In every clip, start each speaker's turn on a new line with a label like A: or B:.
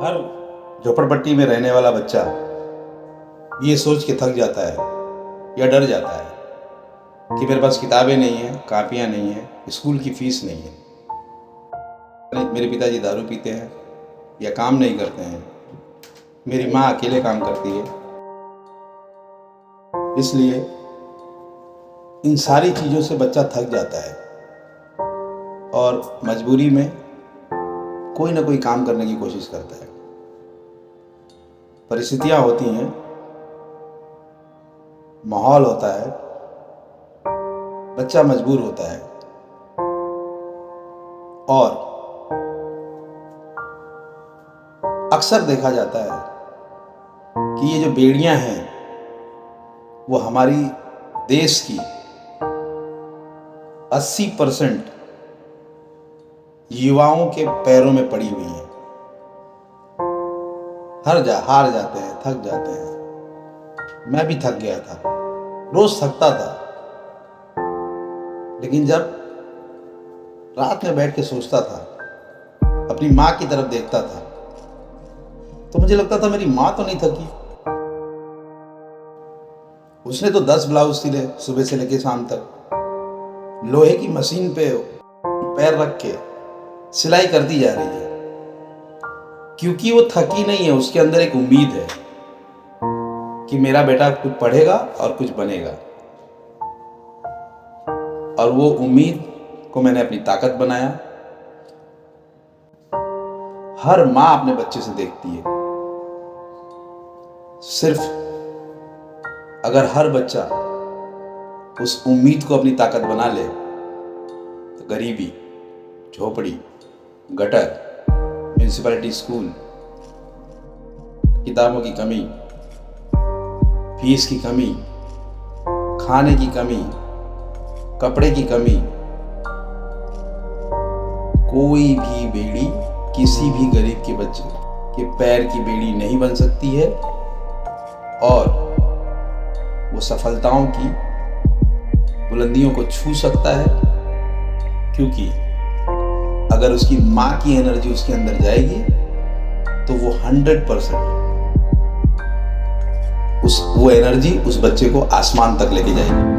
A: हर झोपड़पट्टी में रहने वाला बच्चा ये सोच के थक जाता है या डर जाता है कि मेरे पास किताबें नहीं हैं, कापियाँ नहीं हैं, स्कूल की फीस नहीं है, मेरे पिताजी दारू पीते हैं या काम नहीं करते हैं, मेरी माँ अकेले काम करती है। इसलिए इन सारी चीज़ों से बच्चा थक जाता है और मजबूरी में कोई ना कोई काम करने की कोशिश करता है। परिस्थितियाँ होती हैं, माहौल होता है, बच्चा मजबूर होता है और अक्सर देखा जाता है कि ये जो बेड़ियां हैं वो हमारी देश की 80% युवाओं के पैरों में पड़ी हुई हैं। हार जाते हैं, थक जाते हैं। मैं भी थक गया था, रोज थकता था, लेकिन जब रात में बैठ के सोचता था, अपनी माँ की तरफ देखता था, तो मुझे लगता था मेरी माँ तो नहीं थकी। उसने तो 10 ब्लाउज सिले सुबह से लेकर शाम तक, लोहे की मशीन पे पैर रख के सिलाई करती जा रही है, क्योंकि वो थकी नहीं है। उसके अंदर एक उम्मीद है कि मेरा बेटा कुछ पढ़ेगा और कुछ बनेगा, और वो उम्मीद को मैंने अपनी ताकत बनाया। हर माँ अपने बच्चे से देखती है, सिर्फ अगर हर बच्चा उस उम्मीद को अपनी ताकत बना ले तो गरीबी, झोपड़ी, गटर, म्यूनिसिपैलिटी स्कूल, किताबों की कमी, फीस की कमी, खाने की कमी, कपड़े की कमी, कोई भी बेड़ी किसी भी गरीब के बच्चे के पैर की बेड़ी नहीं बन सकती है और वो सफलताओं की बुलंदियों को छू सकता है, क्योंकि अगर उसकी माँ की एनर्जी उसके अंदर जाएगी तो वो 100% वो एनर्जी उस बच्चे को आसमान तक लेके जाएगी।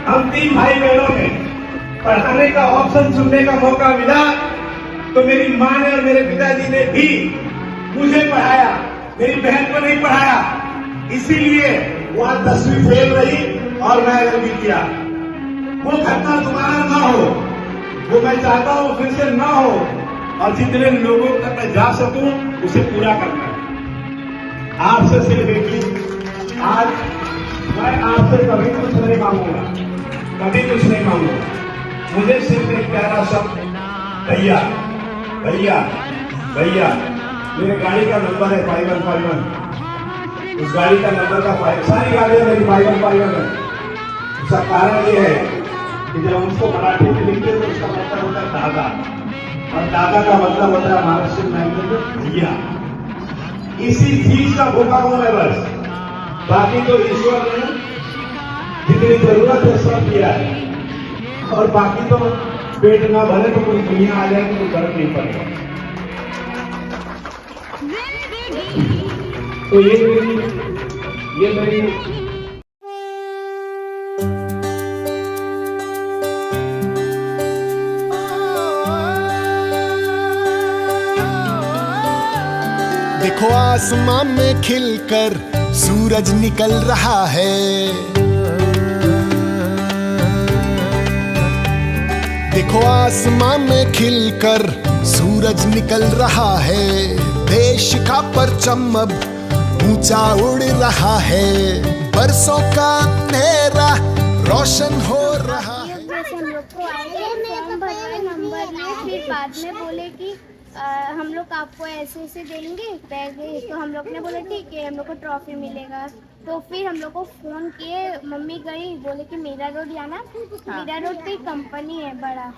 B: हम 3 भाई बहनों में पढ़ाने का ऑप्शन चुनने का मौका मिला तो मेरी माँ ने और मेरे पिताजी ने भी मुझे पढ़ाया, मेरी बहन को नहीं पढ़ाया। इसीलिए वहां 10वीं फेल रही और मैं 11वीं किया। वो घटना दोबारा ना हो, वो मैं चाहता हूं फिर से ना हो, और जितने लोगों तक मैं जा सकूं उसे पूरा करना है। आपसे सिर्फ एक ही, आज मैं आपसे कभी कुछ नहीं मांगूंगा, कभी कुछ नहीं मांगूंगा। मुझे सिर्फ एक प्यारा शब्द, भैया भैया भैया। मेरे गाड़ी का नंबर है 5151, उस गाड़ी का नंबर का सारी गाड़ियां मेरी 5151 है। उसका कारण ये है कि जब हम उसको मराठी में लिखते हैं तो उसका मतलब होता है दादा, और दादा का मतलब होता है महाराष्ट्र लैंग्वेज में भैया। इसी चीज का भूखा हूं मैं बस, बाकी तो ईश्वर ने जितनी जरूरत है सब किया है, और बाकी तो पेट ना भरे तो पूरी दुनिया आ जाए तो कोई फर्क नहीं पड़ेगा। तो ये मेरी
C: देखो आसमां में खिलकर सूरज निकल रहा है, देखो आसमां में खिलकर सूरज निकल रहा है। देश का परचम अब ऊंचा उड़ रहा है, बरसों का अंधेरा रोशन हो रहा है।
D: जैसे हम लोग को आए फॉर्म भरवाए नंबर में, फिर बाद में बोले कि हम लोग आपको ऐसे देंगे बैग, तो हम लोग ने बोला ठीक है, हम लोग को ट्रॉफी मिलेगा। तो फिर हम लोग को फ़ोन किए, मम्मी गई, बोले कि मीरा रोड जाना। मीरा रोड पे कंपनी है बड़ा,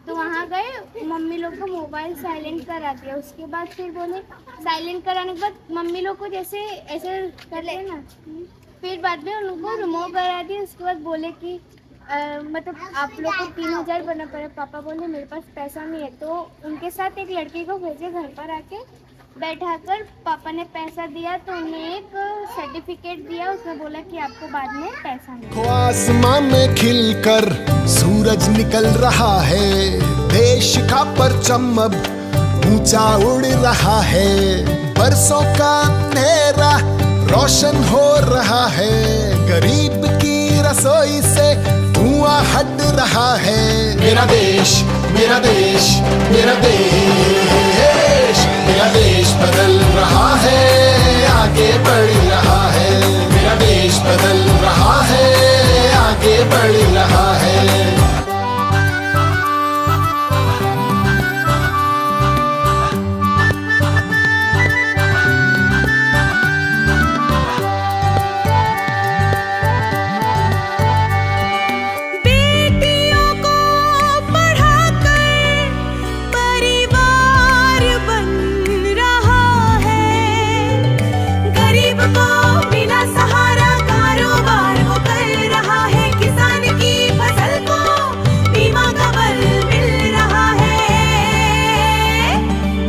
D: तो वहाँ गए, मम्मी लोग को मोबाइल साइलेंट करा दिया। उसके बाद फिर बोले साइलेंट कराने के बाद मम्मी लोग को जैसे ऐसे कर ले ना, फिर बाद में उनको रिमूव करा दिया। उसके बाद बोले कि मतलब आप लोग को 3000 बनना पड़े। पापा बोले मेरे पास पैसा नहीं है, तो उनके साथ एक लड़की को भेजे घर पर आके बैठाकर। पापा ने पैसा दिया तो उन्हें एक सर्टिफिकेट दिया, उसमें बोला कि आपको बाद में पैसा नहीं।
C: आसमां में खिलकर सूरज निकल रहा है, देश का परचम अब ऊंचा उड़ रहा है, बरसों का अंधेरा रोशन हो रहा है। गरीब की रसोई से धुआं हट रहा है। मेरा देश मेरा देश मेरा देश, मेरा देश बदल रहा है, आगे बढ़ रहा है। मेरा देश बदल रहा है, आगे बढ़ रहा है।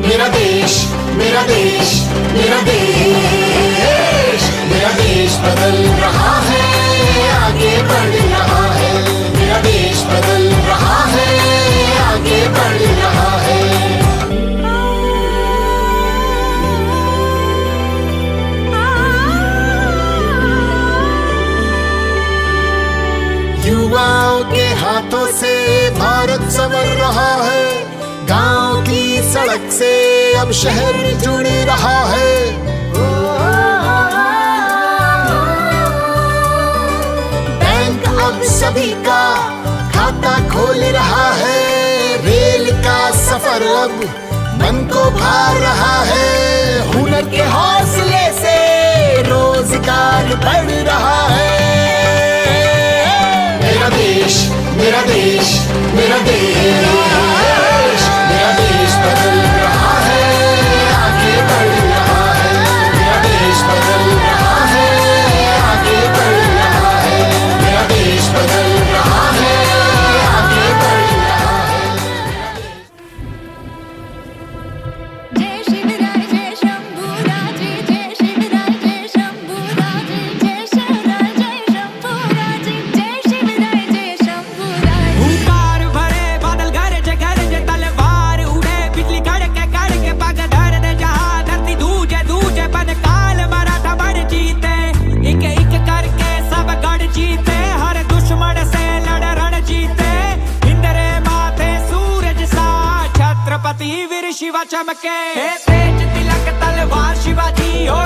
C: मेरा देश मेरा देश, मेरा देश बदल रहा है, आगे बढ़ रहा है। मेरा देश बदल रहा है, आगे बढ़ रहा है। युवाओं के हाथों से भारत संवर रहा है, गांव की सड़क से अब शहर जुड़ रहा है। बैंक अब सभी का खाता खोल रहा है, रेल का सफर अब मन को भा रहा है। हुनर के हौसले से रोजगार बढ़ रहा है। मेरा देश मेरा देश मेरा देश, मेरा देश बदल रहा है, आगे बढ़ रहा है। मेरा देश बदल रहा है, आगे बढ़ रहा है। मेरा देश बदल रहा है, आगे बढ़ रहा है।
E: जय शिवराय जय शंभूराजे, जय शिवराय जय शंभूराजे, जय शिवराय जय शंभूराजे, जय शिवराय जय
F: चमके, तेज तिलक तलवार शिवाजी हो